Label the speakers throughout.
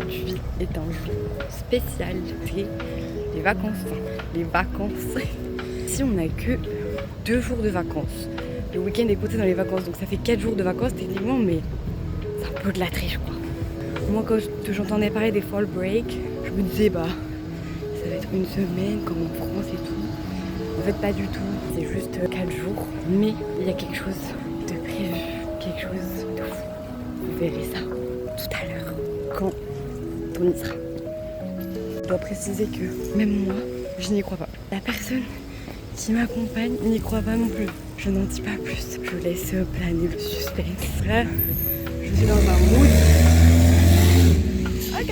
Speaker 1: Aujourd'hui est un jour spécial, c'est les vacances. Ici on n'a que 2 jours de vacances. Le week-end est compté dans les vacances, donc ça fait 4 jours de vacances techniquement, mais c'est un peu de la triche quoi. Moi quand j'entendais parler des fall break, je me disais bah ça va être une semaine comme en France et tout. En fait pas du tout, c'est juste 4 jours, mais il y a quelque chose de prévu, quelque chose de fou. Vous verrez ça tout à l'heure quand on y sera. Je dois préciser que même moi, je n'y crois pas. La personne qui m'accompagne n'y croit pas non plus. Je n'en dis pas plus, je laisse planer le suspense. Là, je suis dans un mood. Ok.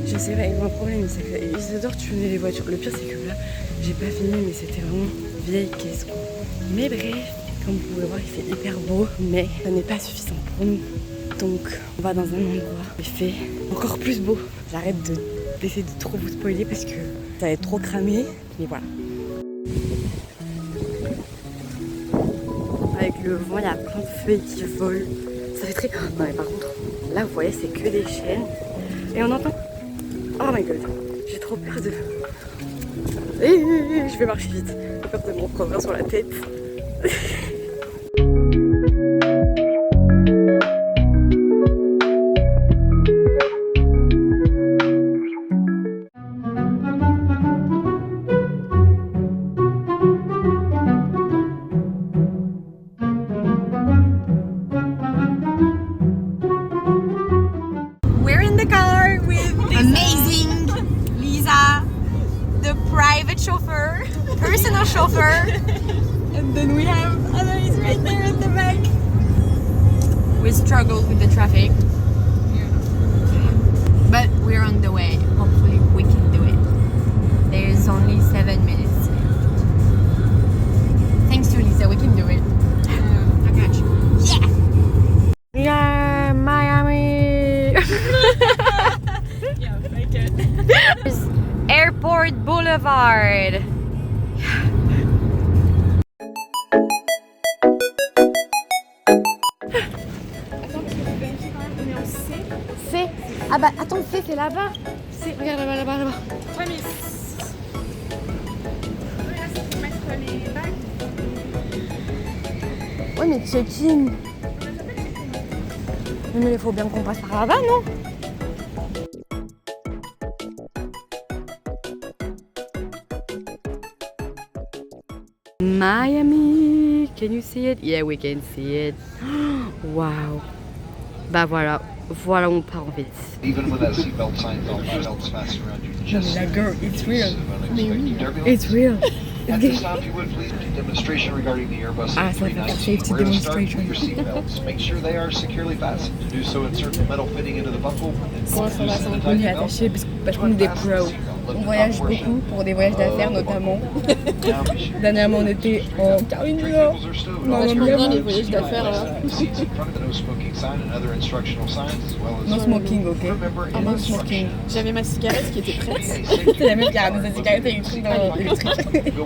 Speaker 1: Je sais pas, mon problème c'est qu'ils adorent tuner les voitures. Le pire c'est que là, j'ai pas filmé mais c'était vraiment vieille caisse quoi. Mais bref, comme vous pouvez voir il fait hyper beau, mais ça n'est pas suffisant pour nous. Donc on va dans un endroit où il fait encore plus beau. J'arrête d'essayer de trop vous spoiler parce que ça va être trop cramé, mais voilà. Avec le vent, il y a plein de feuilles qui volent. Ça fait très... Non mais par contre, là vous voyez c'est que des chênes. Et on entend... Oh my god, j'ai trop peur de... Je vais marcher vite. J'ai peur de me prendre sur la tête.
Speaker 2: We're in the car with amazing Lisa, the private chauffeur, personal chauffeur, and then we have Anaïs right there at the back. We struggled with the traffic, but we're on the way. Hopefully we can do it. There's only 7 minutes. Thanks to Lisa, we can do it. I got you. Yeah!
Speaker 1: Yeah, Miami!
Speaker 2: Yeah, make it.
Speaker 1: Airport Boulevard. C. Ah bah attends, C c'est là-bas. C, regarde là-bas, là-bas, là-bas.
Speaker 2: Ouais, mais... Là, c'est pour mettre les bagues.
Speaker 1: Ouais mais check-in. Mais il faut bien qu'on passe par là-bas, non? Miami, can you see it? Yeah, we can see it. Wow. Bah voilà, voilà on part en fait.
Speaker 3: Even with that seatbelt sign, belts fastened around you. Just
Speaker 1: That girl, it's real.
Speaker 3: unexpected turbulence.
Speaker 1: It's real.
Speaker 3: At this time, if you would please do a demonstration regarding the Airbus
Speaker 1: Ah, ça va faire
Speaker 3: A319.
Speaker 1: safety
Speaker 3: We're going to start with
Speaker 1: demonstration.
Speaker 3: your seatbelts. Make sure they are securely fastened. To do so, insert the metal fitting into the buckle.
Speaker 1: Pour l'instant, là, on est attaché parce qu'on est des pros. On voyage beaucoup pour des voyages d'affaires notamment. Dernièrement, on était en Caroline du Nord. Non,
Speaker 2: Vachement bien les voyages d'affaires là.
Speaker 1: No smoking, ok. Ah, no smoking.
Speaker 2: J'avais ma cigarette qui était prête.
Speaker 1: C'est la même qui a ramené sa cigarette électrique dans l'électrique. On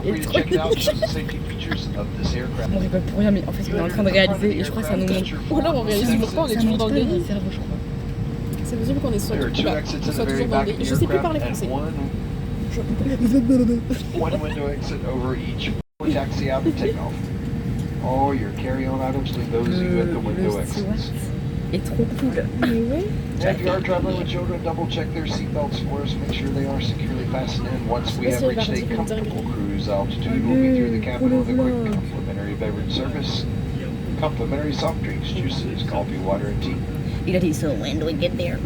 Speaker 1: rigole pour rien, mais en fait, ce qu'on est en train de réaliser, et je crois que ça nous montre.
Speaker 2: Ou alors on réalise toujours pas, on est toujours dans le déni.
Speaker 1: cerveau, je crois.
Speaker 2: C'est possible qu'on soit toujours dans le déni. Je sais plus parler français.
Speaker 3: One window exit over each. Taxi out and take off. All your carry-on items, leave those you at the window exits.
Speaker 1: Est trop cool.
Speaker 2: Mais ouais.
Speaker 3: If you are traveling with children, double check their seatbelts for us. Make sure they are securely fastened in. Once we have reached a comfortable cruise altitude, we'll be through the cabin with a quick complimentary beverage service. Complimentary soft drinks, juices, coffee, water, and tea.
Speaker 1: Il a dit so, when do we get there?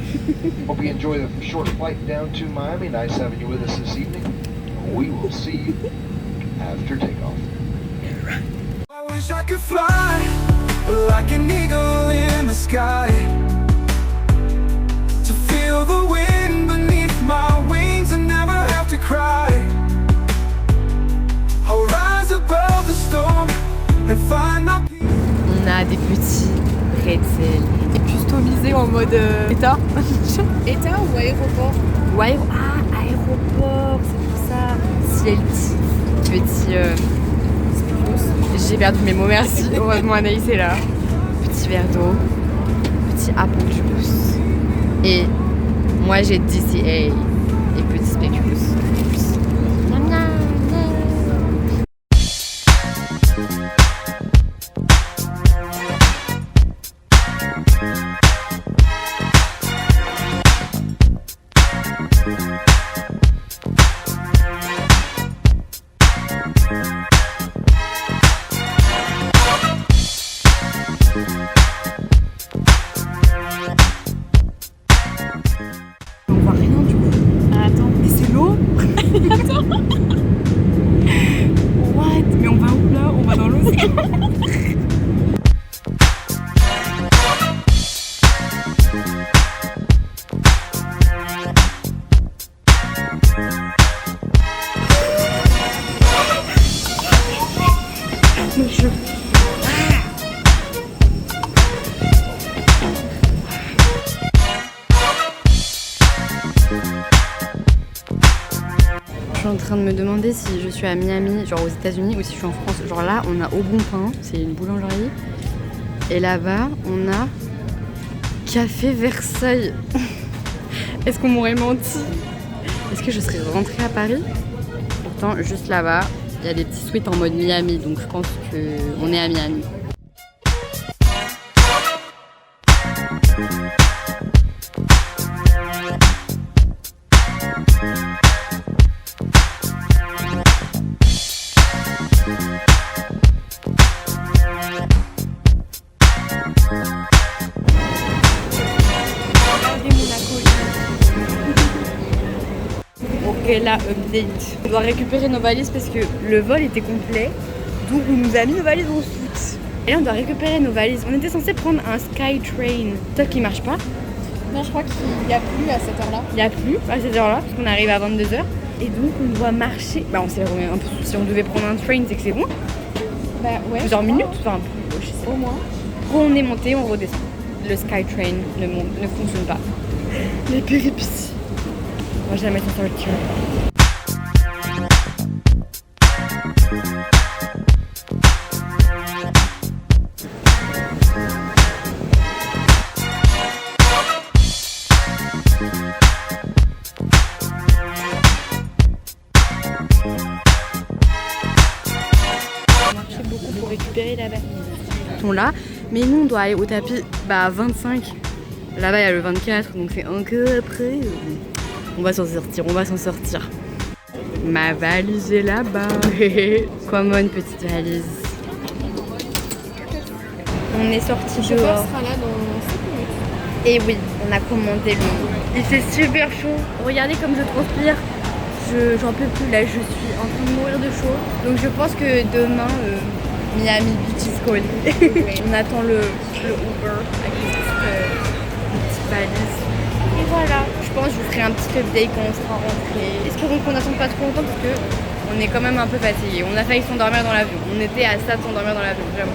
Speaker 3: Hope you enjoy the short flight down to Miami. Nice having you with us this evening. We will see you after takeoff.
Speaker 4: I wish I could fly like an eagle in the sky, to feel the wind beneath my wings and never have to cry. I'll rise above the storm and find my peace.
Speaker 1: On a des petits pretzels.
Speaker 2: Et customisé en mode état. État ou aéroport?
Speaker 1: Ou aéroport, c'est pour ça. CLT. Petit. J'ai perdu mes mots, merci. Heureusement Anaïs est là. Petit verre d'eau. Petit apple juice. Et moi j'ai DCA et petit spéculus. Miam, miam, miam. On voit rien du coup.
Speaker 2: Attends.
Speaker 1: Mais c'est l'eau.
Speaker 2: Attends.
Speaker 1: What? Mais on va où là? On va dans l'océan. Je suis en train de me demander si je suis à Miami, genre aux États-Unis, ou si je suis en France. Genre là, on a Au Bon Pain, c'est une boulangerie. Et là-bas, on a Café Versailles. Est-ce qu'on m'aurait menti? Est-ce que je serais rentrée à Paris? Pourtant, juste là-bas, il y a des petits suites en mode Miami, donc je pense qu'on est à Miami. Ok, là, update. On doit récupérer nos valises parce que le vol était complet. Donc on nous a mis nos valises en soute. Et là, on doit récupérer nos valises. On était censé prendre un Skytrain. Toi qui marche pas.
Speaker 2: Non, je crois qu'il n'y a plus à cette heure-là.
Speaker 1: Il n'y a plus à cette heure-là parce qu'on arrive à 22h. Et donc on doit marcher. Bah on sait un peu. Si on devait prendre un train, c'est que c'est bon.
Speaker 2: Bah ouais.
Speaker 1: Plusieurs minutes, enfin je sais pas.
Speaker 2: Au moins.
Speaker 1: On est monté, on redescend. Le Skytrain ne fonctionne pas. Les péripéties. On va jamais s'en sortir. Pour récupérer la valise. Ils sont là, mais nous on doit aller au tapis à 25. Là-bas il y a le 24, donc c'est un peu après. On va s'en sortir, on va s'en sortir. Ma valise est là-bas. Common petite valise. On est sorti
Speaker 2: Le chauffeur
Speaker 1: dehors.
Speaker 2: sera là dans 5 minutes.
Speaker 1: Et oui, on a commandé le. Il fait super chaud. Regardez comme je transpire. J'en peux plus là, je suis en train de mourir de chaud. Donc je pense que demain, Miami Beach is calling. On attend le Uber avec les petites valises. Et voilà, je pense que je vous ferai un petit update quand on sera rentré. Espérons qu'on n'attende pas trop longtemps parce que on est quand même un peu fatigué. On a failli s'endormir dans l'avion. On était à ça de s'endormir dans l'avion, vraiment.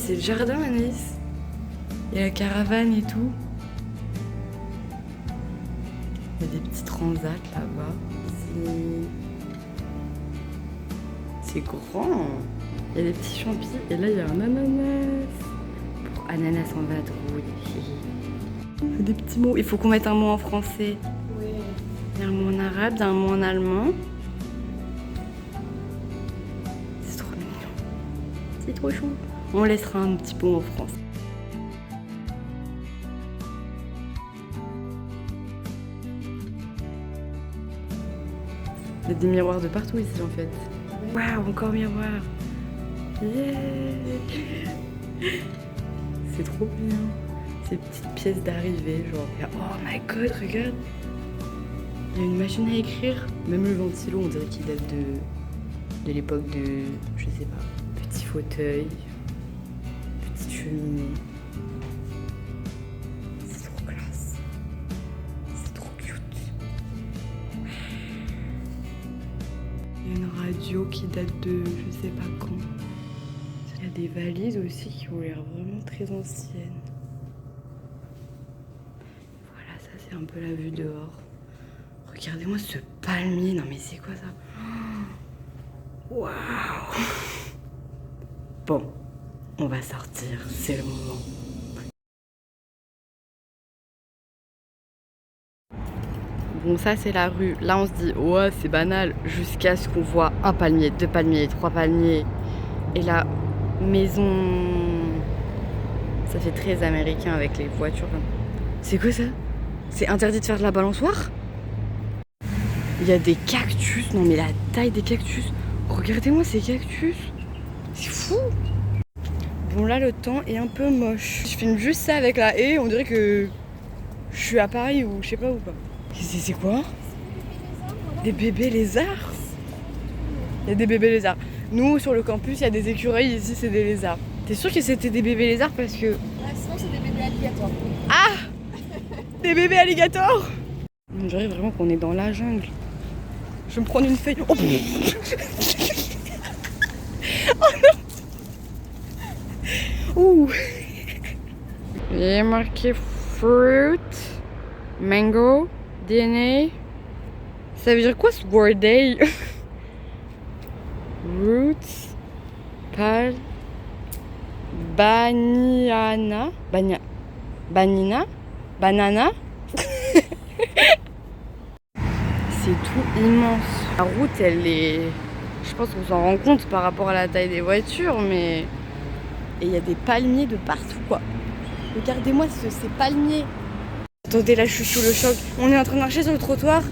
Speaker 1: C'est le jardin à Nice. Il y la caravane et tout. Il y a des petits transats là-bas. C'est grand. Il y a des petits champis. Et là, il y a un ananas. Pour ananas en vadrouille. Il y a des petits mots. Il faut qu'on mette un mot en français. Il y a un mot en arabe, il y a un mot en allemand. C'est trop mignon. C'est trop chou. On laissera un petit mot en français. Il y a des miroirs de partout ici en fait. Waouh, encore miroir. Yeah. C'est trop bien. Ces petites pièces d'arrivée, genre, oh my god, regarde. Il y a une machine à écrire. Même le ventilo, on dirait qu'il date de l'époque de, je sais pas, petit fauteuil, petite cheminée. C'est trop classe. C'est trop cute. Il y a une radio qui date de je sais pas quand. Il y a des valises aussi qui ont l'air vraiment très anciennes. Voilà, ça c'est un peu la vue dehors. Regardez-moi ce palmier. Non mais c'est quoi ça? Waouh! Bon, on va sortir, c'est le moment. Bon, ça c'est la rue. Là on se dit, ouais c'est banal, jusqu'à ce qu'on voit un palmier, 2 palmiers, 3 palmiers. Et la maison... Ça fait très américain avec les voitures. C'est quoi ça? C'est interdit de faire de la balançoire? Il y a des cactus. Non mais la taille des cactus. Regardez-moi ces cactus. C'est fou. Bon là le temps est un peu moche. Je filme juste ça avec la haie. On dirait que je suis à Paris ou je sais pas où quoi. C'est quoi? Des bébés lézards. Il y a des bébés lézards. Nous sur le campus il y a des écureuils. Ici c'est des lézards. T'es sûr que c'était des bébés lézards parce que...
Speaker 2: Ouais, sinon c'est des bébés alligators.
Speaker 1: Ah. Des bébés alligators. On dirait vraiment qu'on est dans la jungle. Je vais me prendre une feuille. Oh, oh non. Ouh. Il est marqué fruit, mango, DNA. Ça veut dire quoi ce word day? Roots, pal, banana, banana, banana. C'est tout immense. La route, elle est... Je pense qu'on s'en rend compte par rapport à la taille des voitures, mais... Et il y a des palmiers de partout, quoi. Regardez-moi ces palmiers. Attendez, là, je suis sous le choc. On est en train de marcher sur le trottoir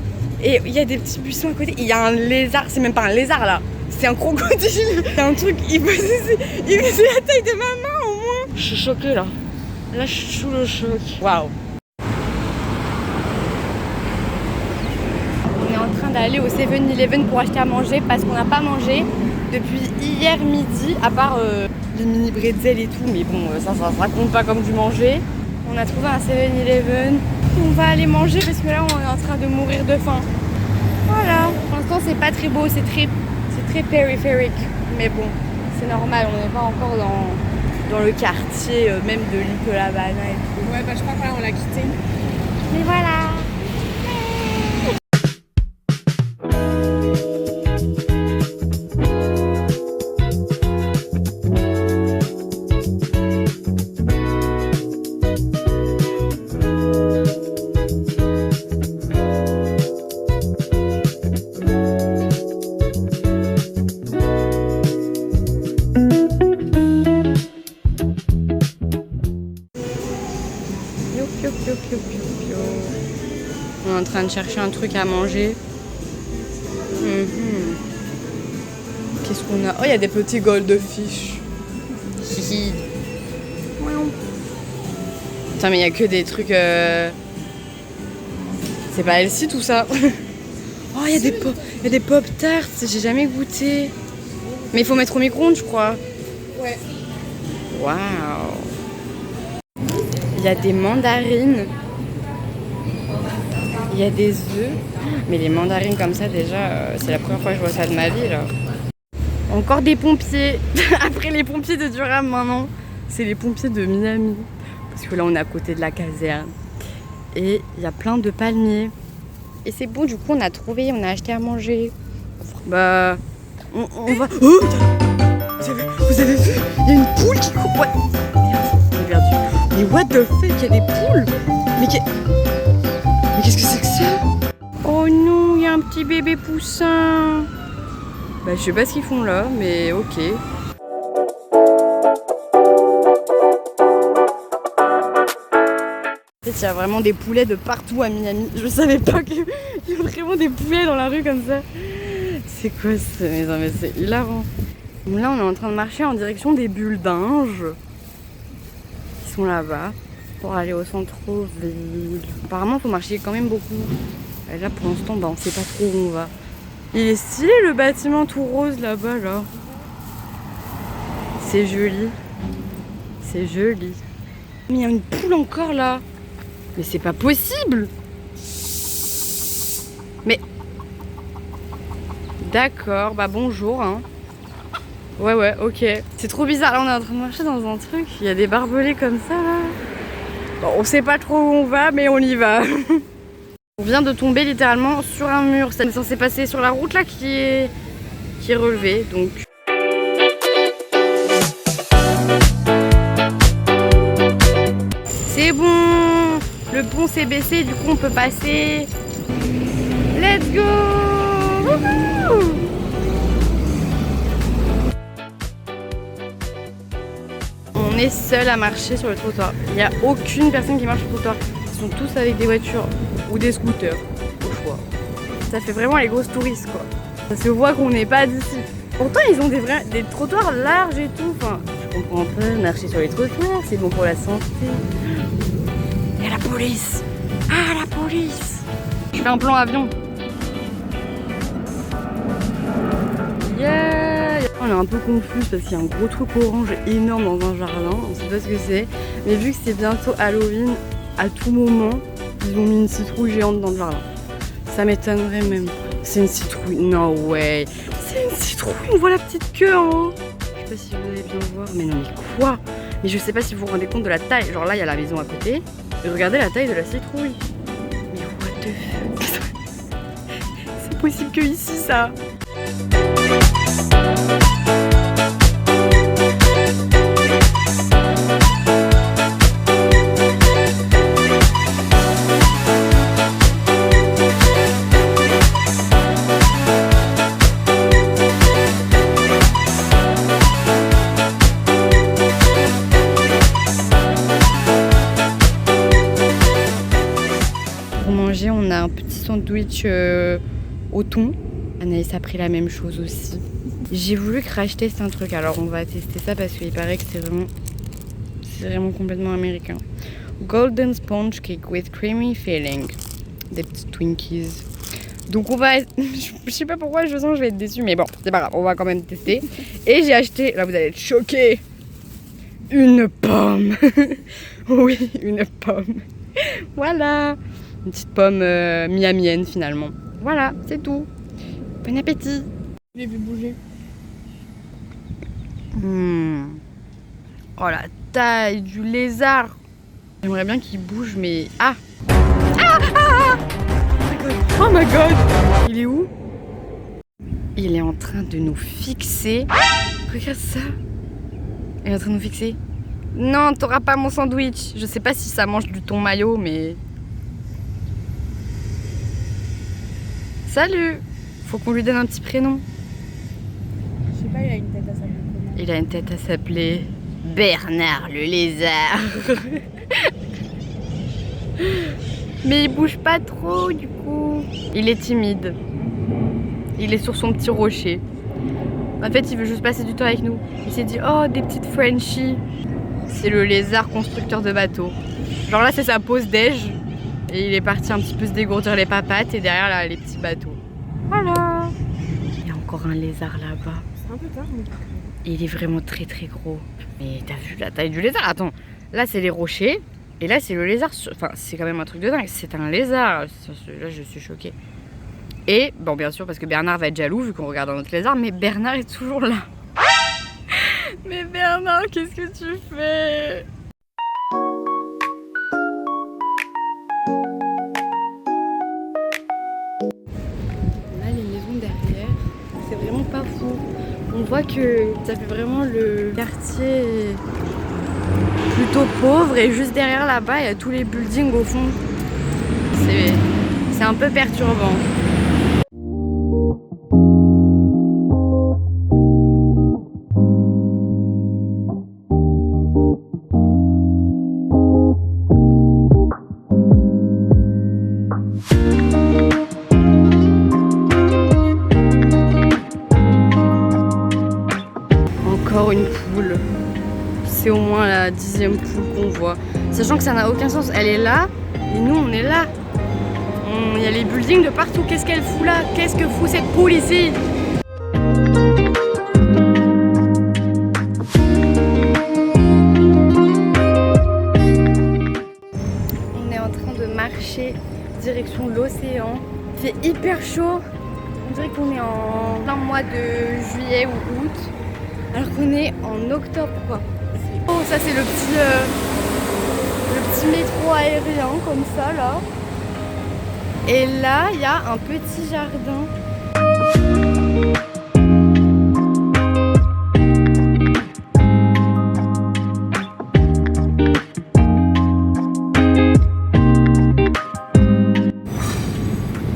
Speaker 1: et il y a des petits buissons à côté. Il y a un lézard. C'est même pas un lézard, là. C'est un crocodile. C'est un truc... Il faisait la taille de ma main, au moins. Je suis choquée, là. Là, je suis sous le choc. Waouh. D'aller au 7-Eleven pour acheter à manger parce qu'on n'a pas mangé depuis hier midi à part les mini bretzels et tout, mais bon ça compte pas comme du manger. On a trouvé un 7-Eleven, on va aller manger parce que là on est en train de mourir de faim. Voilà, pour l'instant c'est pas très beau, c'est très périphérique, mais bon c'est normal, on n'est pas encore dans le quartier même de Little Havana et tout.
Speaker 2: Ouais bah je crois que là on l'a quitté.
Speaker 1: Mais voilà. On est en train de chercher un truc à manger. Qu'est-ce qu'on a? Oh, il y a des petits goldfish. Putain, mais il y a que des trucs... C'est pas healthy tout ça. Oh, il y a des pop-tarts. J'ai jamais goûté. Mais il faut mettre au micro-ondes, je crois.
Speaker 2: Ouais.
Speaker 1: Waouh. Il y a des mandarines. Il y a des œufs. Mais les mandarines comme ça, déjà, c'est la première fois que je vois ça de ma vie, là. Encore des pompiers. Après les pompiers de Durham, maintenant, c'est les pompiers de Miami. Parce que là on est à côté de la caserne. Et il y a plein de palmiers. Et c'est bon, du coup on a trouvé, on a acheté à manger. Bah, on va... Oh, vous avez vu? Il y a une poule qui coupe. Ouais. J'ai perdu. Mais what the fuck, il y a des poules? Mais qu'est-ce que c'est que ça? Oh non, il y a un petit bébé poussin. Bah je sais pas ce qu'ils font là, mais ok. En fait, il y a vraiment des poulets de partout à Miami. Je savais pas qu'il y a vraiment des poulets dans la rue comme ça. C'est quoi cette maison? Mais c'est hilarant. Bon, là, on est en train de marcher en direction des bulles d'Inge qui sont là-bas pour aller au centre-ville. Apparemment, il faut marcher quand même beaucoup. Et là, pour l'instant, bah, on sait pas trop où on va. Il est stylé le bâtiment tout rose là-bas, là. C'est joli. C'est joli. Mais il y a une poule encore là. Mais c'est pas possible. Mais... D'accord, bah bonjour hein. Ouais, ok. C'est trop bizarre, là on est en train de marcher dans un truc. Il y a des barbelés comme ça là. Bon, on sait pas trop où on va, mais on y va. On vient de tomber littéralement sur un mur. Ça est censé passer sur la route là qui est relevée, donc... C'est bon, le pont s'est baissé, du coup on peut passer. Let's go! Wouhou! On est seul à marcher sur le trottoir. Il n'y a aucune personne qui marche sur le trottoir. Ils sont tous avec des voitures ou des scooters, au choix. Ça fait vraiment les grosses touristes quoi. Ça se voit qu'on n'est pas d'ici. Pourtant ils ont des trottoirs larges et tout. Enfin, je comprends pas, marcher sur les trottoirs, c'est bon pour la santé. Il y a la police. Ah, la police. Je fais un plan avion. Yeah. On est un peu confus parce qu'il y a un gros truc orange énorme dans un jardin. On sait pas ce que c'est. Mais vu que c'est bientôt Halloween, à tout moment, ils ont mis une citrouille géante dans le jardin. Ça m'étonnerait même. C'est une citrouille. No way. C'est une citrouille. On voit la petite queue en haut. Je sais pas si vous allez bien voir. Mais non, mais quoi? Mais je sais pas si vous vous rendez compte de la taille. Genre là, il y a la maison à côté. Et regardez la taille de la citrouille. Mais what the fuck? C'est possible que ici, ça. On a un petit sandwich au thon. Anaïs a pris la même chose aussi. J'ai voulu racheter un truc, alors on va tester ça parce qu'il paraît que c'est vraiment complètement américain. Golden sponge cake with creamy filling. Des petits Twinkies. Donc on va... Je sais pas pourquoi je sens que je vais être déçue, mais bon, c'est pas grave, on va quand même tester. Et j'ai acheté, là vous allez être choqués, une pomme. Oui, une pomme. Voilà. Une petite pomme miamienne finalement. Voilà, c'est tout. Bon appétit.
Speaker 2: Je l'ai vu bouger.
Speaker 1: Oh la taille du lézard. J'aimerais bien qu'il bouge mais... Ah. Oh my god. Il est où? Il est en train de nous fixer. Regarde ça. Il est en train de nous fixer. Non, t'auras pas mon sandwich. Je sais pas si ça mange du thon mayo mais... Salut! Faut qu'on lui donne un petit prénom.
Speaker 2: Je sais pas, il a une tête à s'appeler comment?
Speaker 1: Il a une tête à s'appeler Bernard le lézard. Mais il bouge pas trop du coup. Il est timide. Il est sur son petit rocher. En fait, il veut juste passer du temps avec nous. Il s'est dit, oh, des petites Frenchies. C'est le lézard constructeur de bateaux. Genre là, c'est sa pause déj. Et il est parti un petit peu se dégourdir les papates et derrière là, les petits bateaux. Voilà. Il y a encore un lézard là-bas.
Speaker 2: C'est un peu tard.
Speaker 1: Et il est vraiment très très gros. Mais t'as vu la taille du lézard? Attends, là c'est les rochers et là c'est le lézard. Enfin, c'est quand même un truc de dingue. C'est un lézard. Là je suis choquée. Et bon, bien sûr, parce que Bernard va être jaloux vu qu'on regarde un autre lézard, mais Bernard est toujours là. Mais Bernard, qu'est-ce que tu fais? voit que ça fait vraiment le quartier plutôt pauvre et juste derrière là-bas il y a tous les buildings au fond. C'est un peu perturbant. Encore une poule. C'est au moins la 10e poule qu'on voit. Sachant que ça n'a aucun sens. Elle est là et nous on est là. Il y a les buildings de partout. Qu'est-ce qu'elle fout là? Qu'est-ce que fout cette poule ici? On est en train de marcher direction l'océan. Il fait hyper chaud. On dirait qu'on est en plein mois de juillet ou août. Alors qu'on est en octobre quoi. Oh, ça c'est le petit métro aérien comme ça là. Et là il y a un petit jardin.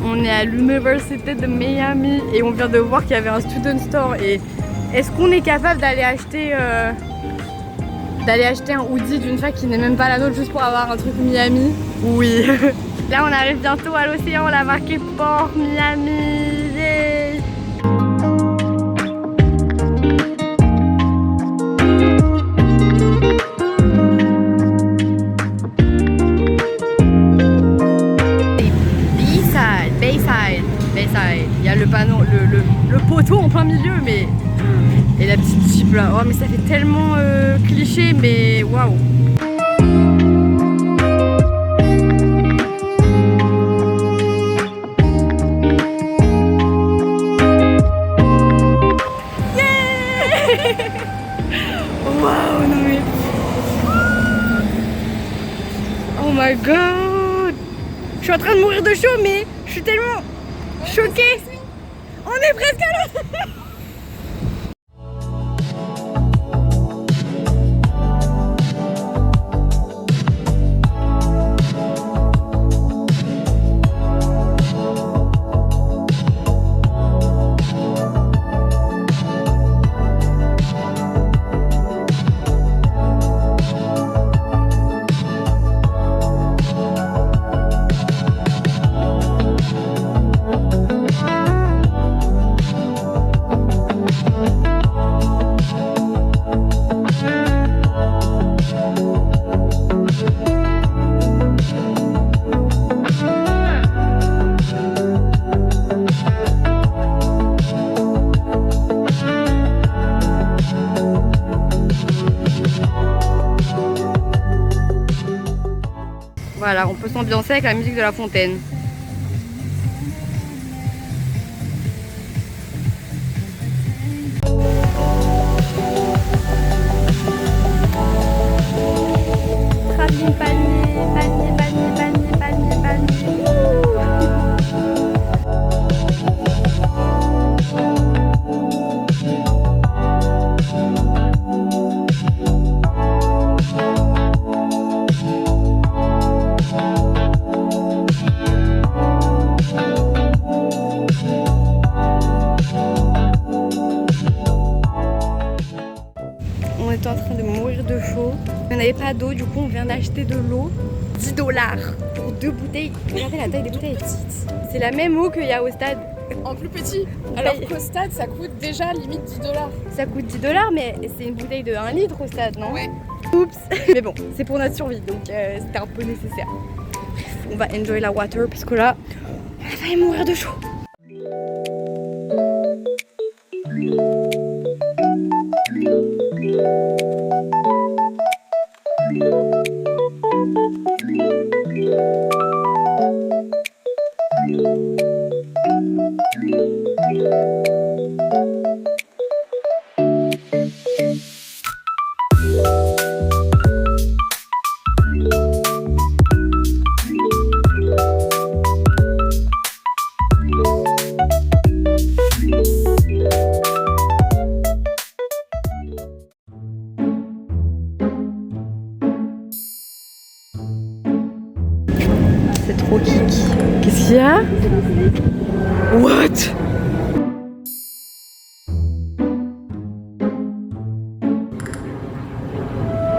Speaker 1: On est à l'université de Miami et on vient de voir qu'il y avait un student store. Et est-ce qu'on est capable d'aller acheter un hoodie d'une fac qui n'est même pas la nôtre juste pour avoir un truc Miami? Oui. Là on arrive bientôt à l'océan, on a marqué Port Miami. Yeah. Bayside. Il y a le panneau, le poteau en plein milieu, mais et la petite jeep là. Oh mais ça fait tellement cliché, mais waouh. Waouh, non mais oh my god. Je suis en train de mourir de chaud, mais je suis tellement choquée. On est presque à l'eau. Voilà, on peut s'ambiancer avec la musique de la fontaine. Tramline, panier. On était en train de mourir de chaud. On n'avait pas d'eau, du coup on vient d'acheter de l'eau. 10 $ pour 2 bouteilles. Regardez la taille des bouteilles est petite. C'est la même eau qu'il y a au stade.
Speaker 5: En plus petit. Alors qu'au stade ça coûte déjà limite 10 $.
Speaker 1: Ça coûte 10 $, mais c'est une bouteille de 1 litre au stade, non?
Speaker 5: Ouais.
Speaker 1: Oups. Mais bon, c'est pour notre survie, donc c'était un peu nécessaire. Bref, on va enjoy la water parce que là, on va failli mourir de chaud. C'est trop kiki. Qu'est-ce qu'il y a? What?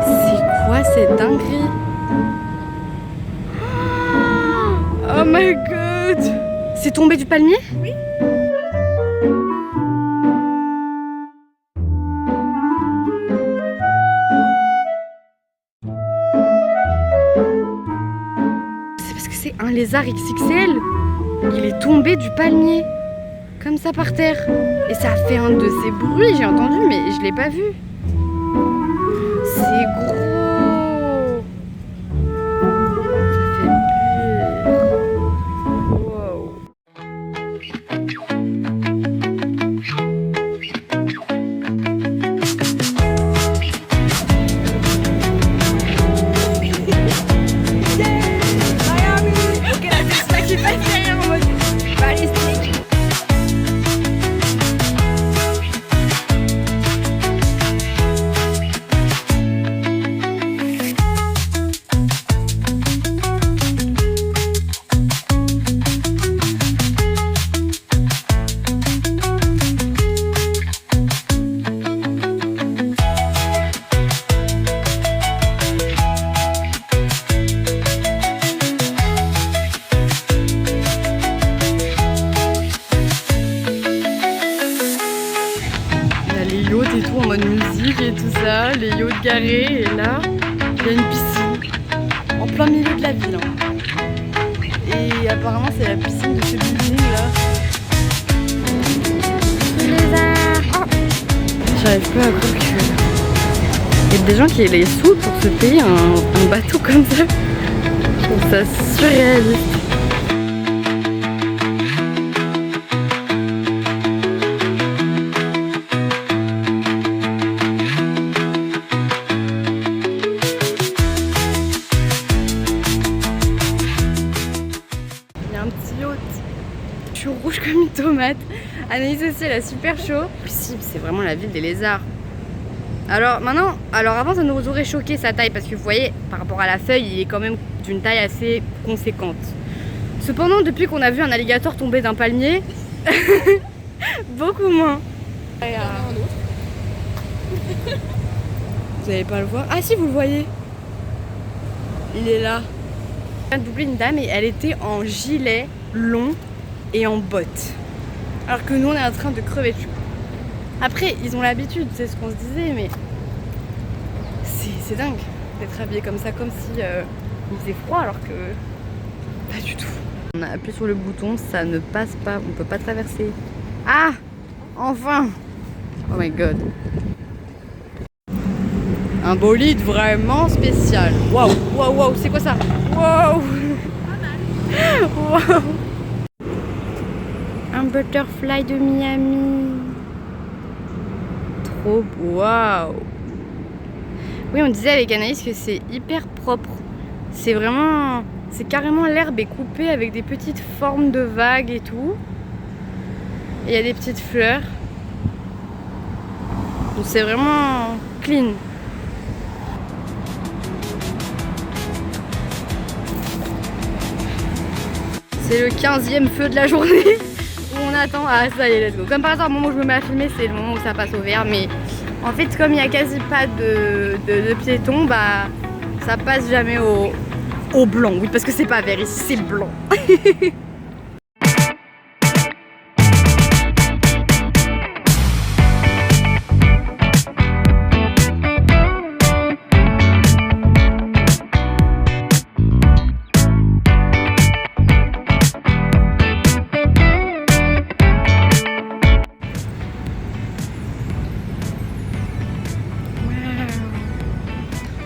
Speaker 1: C'est quoi cette dinguerie? Oh my god! C'est tombé du palmier? Oui. C'est parce que c'est un lézard XXL. Il est tombé du palmier. Comme ça par terre. Et ça a fait un de ces bruits, j'ai entendu, mais je l'ai pas vu. C'est gros. Ça fait peur. Wow. Et tout en mode musique et tout ça, les yachts garés, et là il y a une piscine en plein milieu de la ville. Et apparemment c'est la piscine de ce building là. J'arrive pas à croire qu'il y a des gens qui aient les sous pour se payer un bateau comme ça. Je trouve ça surréaliste. Je suis rouge comme une tomate. Anaïs aussi, elle a super chaud. Possible, c'est vraiment la ville des lézards. Alors maintenant, avant ça nous aurait choqué sa taille parce que vous voyez, par rapport à la feuille, il est quand même d'une taille assez conséquente. Cependant, depuis qu'on a vu un alligator tomber d'un palmier, beaucoup moins. Vous n'allez pas le voir? Ah si, vous le voyez. Il est là. On a doublé une dame et elle était en gilet long et en bottes. Alors que nous on est en train de crever dessus. Après ils ont l'habitude, c'est ce qu'on se disait, mais c'est dingue d'être habillé comme ça, comme si il faisait froid alors que pas du tout. On a appuyé sur le bouton, ça ne passe pas, on peut pas traverser. Ah, enfin. Oh my god. Un bolide vraiment spécial. Waouh, waouh, waouh, c'est quoi ça? Waouh. Waouh. Un butterfly de Miami. Trop beau. Waouh. Oui, on disait avec Anaïs que c'est hyper propre. C'est vraiment... C'est carrément l'herbe est coupée avec des petites formes de vagues et tout. Et il y a des petites fleurs. Donc c'est vraiment clean. C'est le 15e feu de la journée où on attend. Ah ça y est, let's go. Comme par hasard, au moment où je me mets à filmer, c'est le moment où ça passe au vert. Mais en fait, comme il n'y a quasi pas de piétons, bah ça passe jamais au blanc. Oui, parce que c'est pas vert ici, c'est blanc.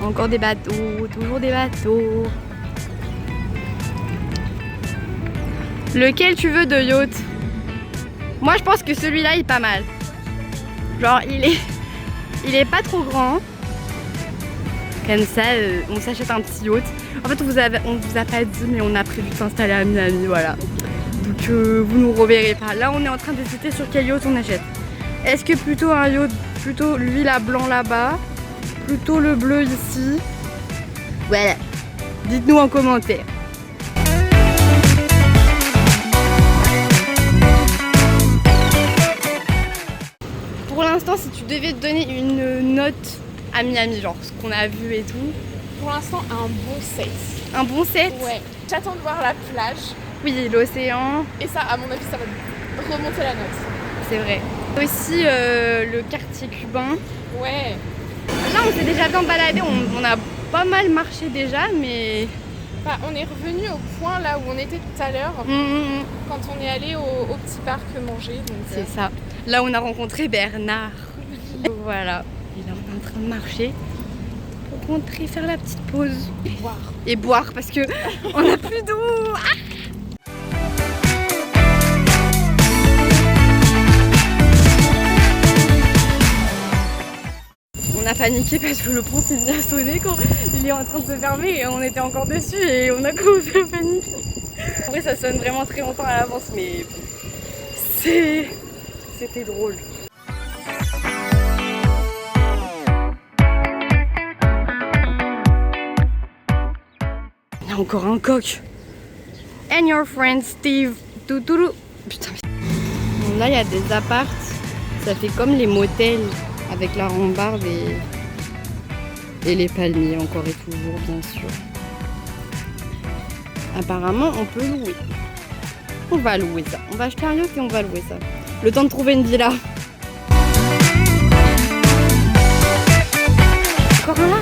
Speaker 1: Encore des bateaux, toujours des bateaux. Lequel tu veux de yacht? Moi je pense que celui-là il est pas mal. Genre il est pas trop grand. Comme ça, on s'achète un petit yacht. En fait on vous a pas dit, mais on a prévu de s'installer à Miami, voilà. Donc vous nous reverrez pas. Là on est en train d'hésiter sur quel yacht on achète. Est-ce que plutôt un yacht, plutôt lui là blanc là-bas, plutôt le bleu ici? Voilà. Dites-nous en commentaire. pour l'instant, si tu devais te donner une note à Miami, genre ce qu'on a vu et tout.
Speaker 5: Pour l'instant, un bon 7.
Speaker 1: Un bon 7.
Speaker 5: Ouais. J'attends de voir la plage.
Speaker 1: Oui, l'océan.
Speaker 5: Et ça, à mon avis, ça va remonter la note.
Speaker 1: C'est vrai. Aussi le quartier cubain.
Speaker 5: Ouais.
Speaker 1: Là, on s'est déjà bien baladé, on a pas mal marché déjà, mais...
Speaker 5: Bah, on est revenu au point là où on était tout à l'heure, quand on est allé au petit parc manger.
Speaker 1: C'est ça. Là, on a rencontré Bernard. Voilà. Et là, on est en train de marcher pour rentrer faire la petite pause. Et boire parce que on n'a plus d'eau. On a paniqué parce que le pont s'est mis à sonner quand il est en train de se fermer et on était encore dessus et on a commencé à paniquer. En vrai, ça sonne vraiment très longtemps à l'avance, mais c'était drôle. Il y a encore un coq. And your friend Steve. Toutourou. Putain. Bon, là, il y a des apparts. Ça fait comme les motels avec la rambarde et les palmiers encore et toujours, bien sûr. Apparemment, on peut louer. On va louer ça. On va acheter un yacht et on va louer ça. Le temps de trouver une villa. Encore un là.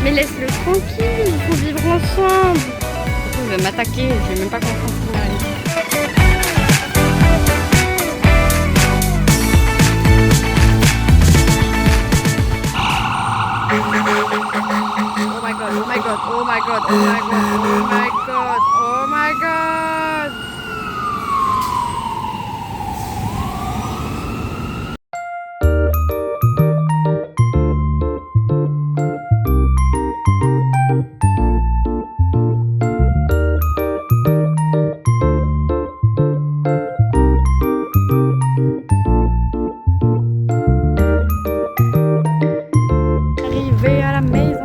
Speaker 1: Mais laisse-le tranquille, il faut vivre ensemble. Il va m'attaquer, je vais même pas comprendre ce qu'il m'arrive. Oh my god, oh my god, oh my god, oh my god, oh my god, oh my god. Arrivé à la maison.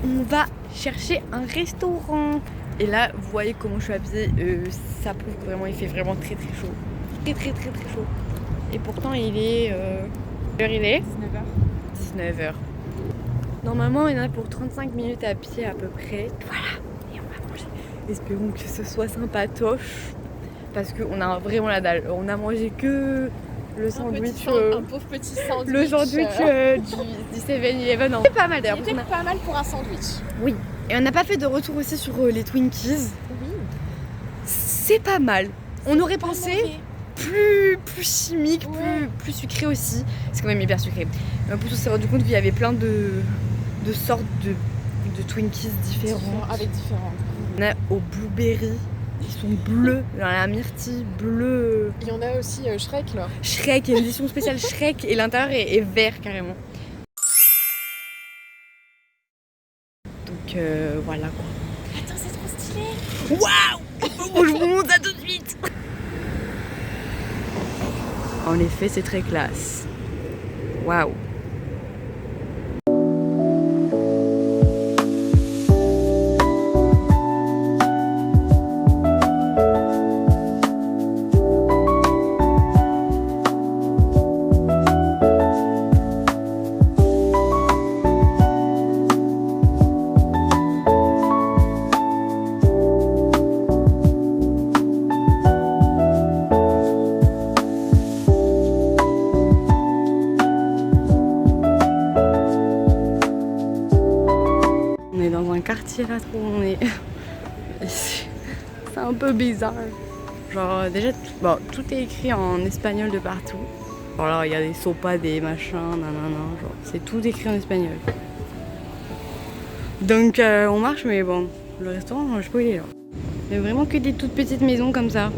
Speaker 1: On va chercher un restaurant. Et là, vous voyez comment je suis habillée. Ça prouve que vraiment il fait vraiment très très chaud. Très très très très chaud. Et pourtant il est... Quelle heure il est 19h. 19h. Normalement il y en a pour 35 minutes à pied à peu près. Voilà. Et on va manger. Espérons que ce soit sympatoche. Parce qu'on a vraiment la dalle. On a mangé que le sandwich.
Speaker 5: Un pauvre petit sandwich.
Speaker 1: Le sandwich du 7-Eleven. C'est pas mal d'ailleurs.
Speaker 5: Il était pas mal pour un sandwich.
Speaker 1: Oui. Et on n'a pas fait de retour aussi sur les Twinkies.
Speaker 5: Oui.
Speaker 1: C'est pas mal. On aurait pensé plus chimique, plus sucré aussi. C'est quand même hyper sucré. Mais en plus on s'est rendu compte qu'il y avait plein de sortes de Twinkies différents.
Speaker 5: Avec différents.
Speaker 1: On a au blueberry. Ils sont bleus. Il y en a un myrtille bleu.
Speaker 5: Il y en a aussi Shrek là.
Speaker 1: Shrek, il y a une édition spéciale Shrek et l'intérieur est vert carrément. Donc voilà quoi.
Speaker 5: Attends, c'est trop stylé.
Speaker 1: Waouh! Je vous montre ça tout de suite. En effet, c'est très classe. Waouh! Quartier là où on est. C'est un peu bizarre. Genre déjà bon, tout est écrit en espagnol de partout. Alors là il y a des sopas, des machins, nanana, genre c'est tout écrit en espagnol. Donc on marche mais bon, le restaurant je sais pas où il est là. Il y a vraiment que des toutes petites maisons comme ça.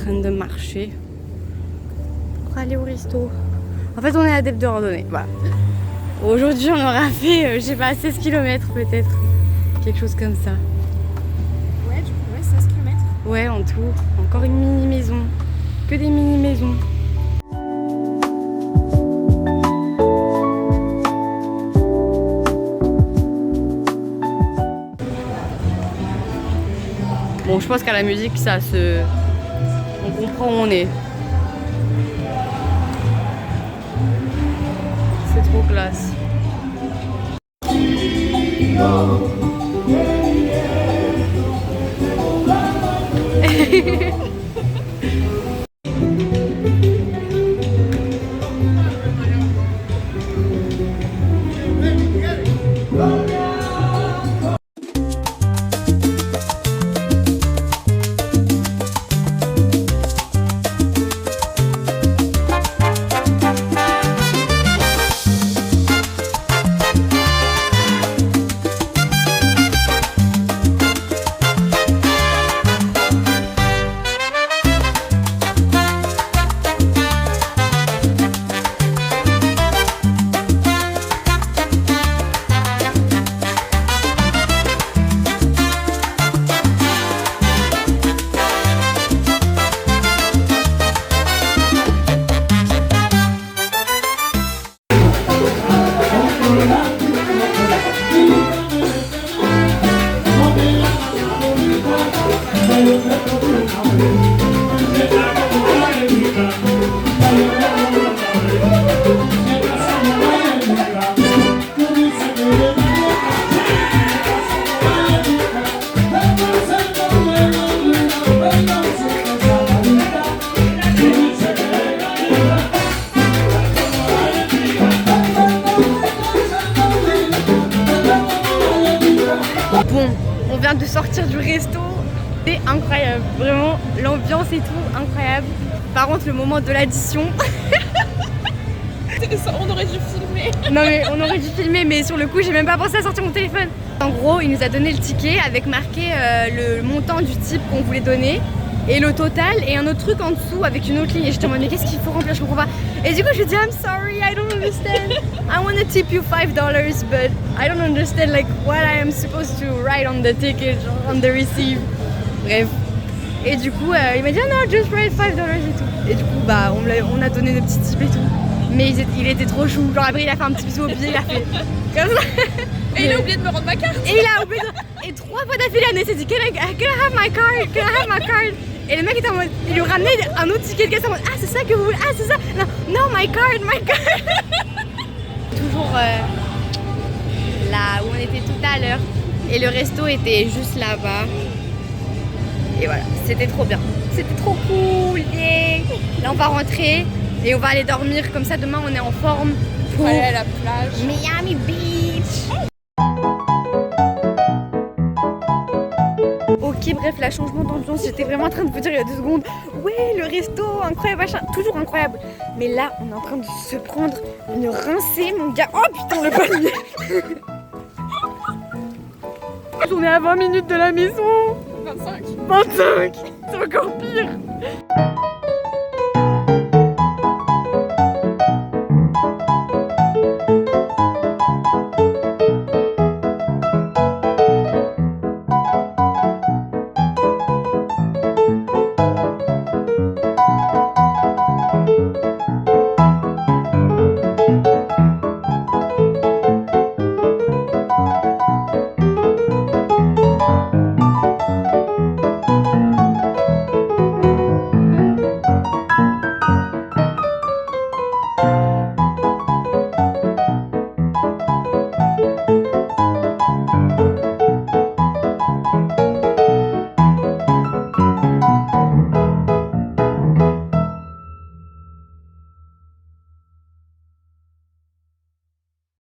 Speaker 1: train de marcher pour aller au resto. En fait, on est adepte de randonnée. Voilà. Aujourd'hui, on aura fait, je sais pas, 16 km peut-être. Quelque chose comme ça.
Speaker 5: Ouais, du coup, ouais, 16 km.
Speaker 1: Ouais, en tout. Encore une mini-maison. Que des mini-maisons. Bon, je pense qu'à la musique, ça se... On comprend où on est. C'est trop classe. Bon, on vient de sortir du resto, c'est incroyable, vraiment l'ambiance et tout, incroyable. Par contre le moment de l'addition,
Speaker 5: On aurait dû filmer.
Speaker 1: non mais on aurait dû filmer mais sur le coup j'ai même pas pensé à sortir mon téléphone. En gros il nous a donné le ticket avec marqué le montant du type qu'on voulait donner et le total et un autre truc en dessous avec une autre ligne et j'étais en mode mais qu'est-ce qu'il faut remplir, je comprends pas. Et du coup je lui ai dit I'm sorry, I don't understand. I want to tip you $5 but I don't understand like what I am supposed to write on the ticket, on the receipt. Bref. Et du coup il m'a dit oh, no just write $5 et tout. Et du coup bah on a donné des petits tips et tout. Mais il était trop chou, genre après il a fait un petit bisou au pied, il a fait comme ça.
Speaker 5: Et il a oublié de me rendre ma carte.
Speaker 1: Et il a oublié de... Et 3 fois d'affilée, Anne s'est dit can I have my card? Can I have my card? Et le mec était en mode, il lui ramenait un autre ticket de caisse en mode ah c'est ça que vous voulez? Ah c'est ça? Non, no, my card, my card. Toujours là où on était tout à l'heure. Et le resto était juste là-bas. Et voilà, c'était trop bien. C'était trop cool, yeah. Là on va rentrer et on va aller dormir, comme ça demain on est en forme pour
Speaker 5: Aller à la plage.
Speaker 1: Miami Beach. Ok, bref, la changement d'ambiance, j'étais vraiment en train de vous dire il y a 2 secondes, ouais, le resto, incroyable, machin, toujours incroyable. Mais là, on est en train de se prendre une rincée, mon gars. Oh putain, le palmier. On est à 20 minutes de la maison.
Speaker 5: 25.
Speaker 1: 25, c'est encore pire.